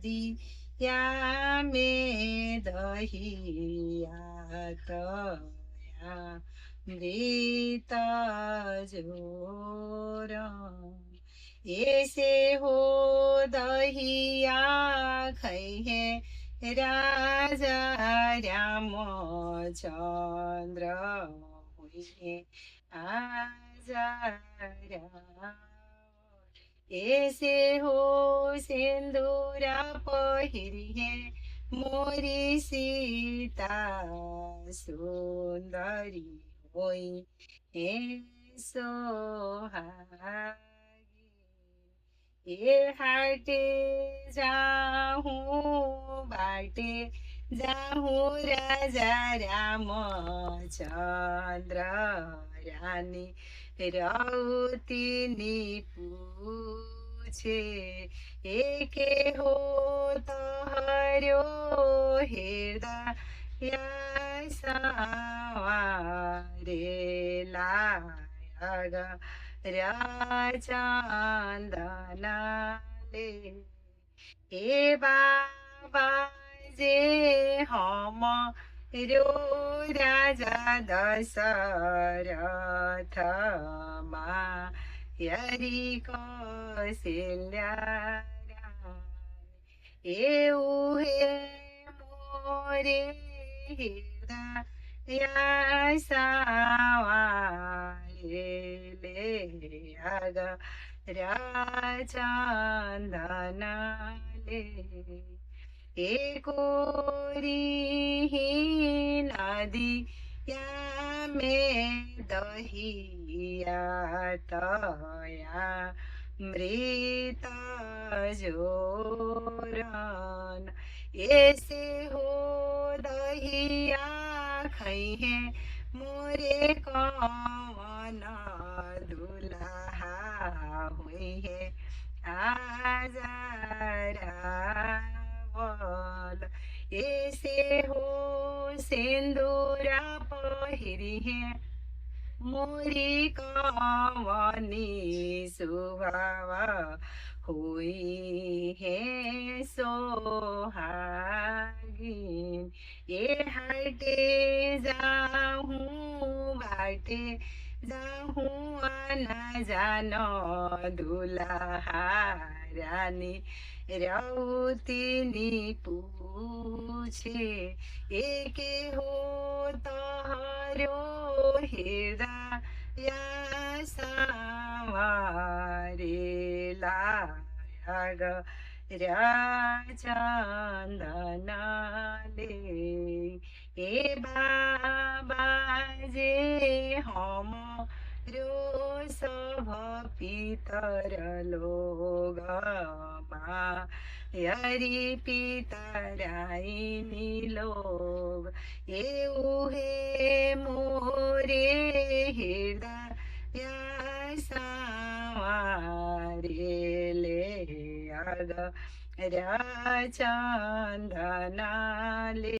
दिया में दहिया तया मृत जोर ऐसे हो दहिया खै है राजा रामचंद्र हुए आजा राम ऐसे हो सिंदूरा पहिरिए मोरी सीता सुंदरी होई हे सोहागी ए हाटे जाहूँ बाटे जाहूँ राजा रामचंद्र रानी राउतीनी पूछे एके हो तोहरो हृदय सवारे लाग राचंदना ले ए बाबा जे हम रो राजा दशरथ यरी कौशल्या एहे मोरे हृदय सवारे ले आग राचंदना ले एकोरी ही नदी या में दहिया तया मृत जोरन ऐसे हो दहिया खै है मोरे कौन दुल्हा हुई है आजा रावल ऐसे हो सिंदूरा पहिरी है मोरी कवनी सुभाव हुई है सोहागिन ये हटे जाहूँ बाटे जाहूँ आना जानो दुल्हा रानी राउतीनी पूछे एके हो तोहरो हृदय सवारे लाग राचंदना ले ए बाबा जे हम रो सभ पितर लोग यरी पितराइनी लोग एहे मोरे हृदय सवारे ले आग राचंदना ले।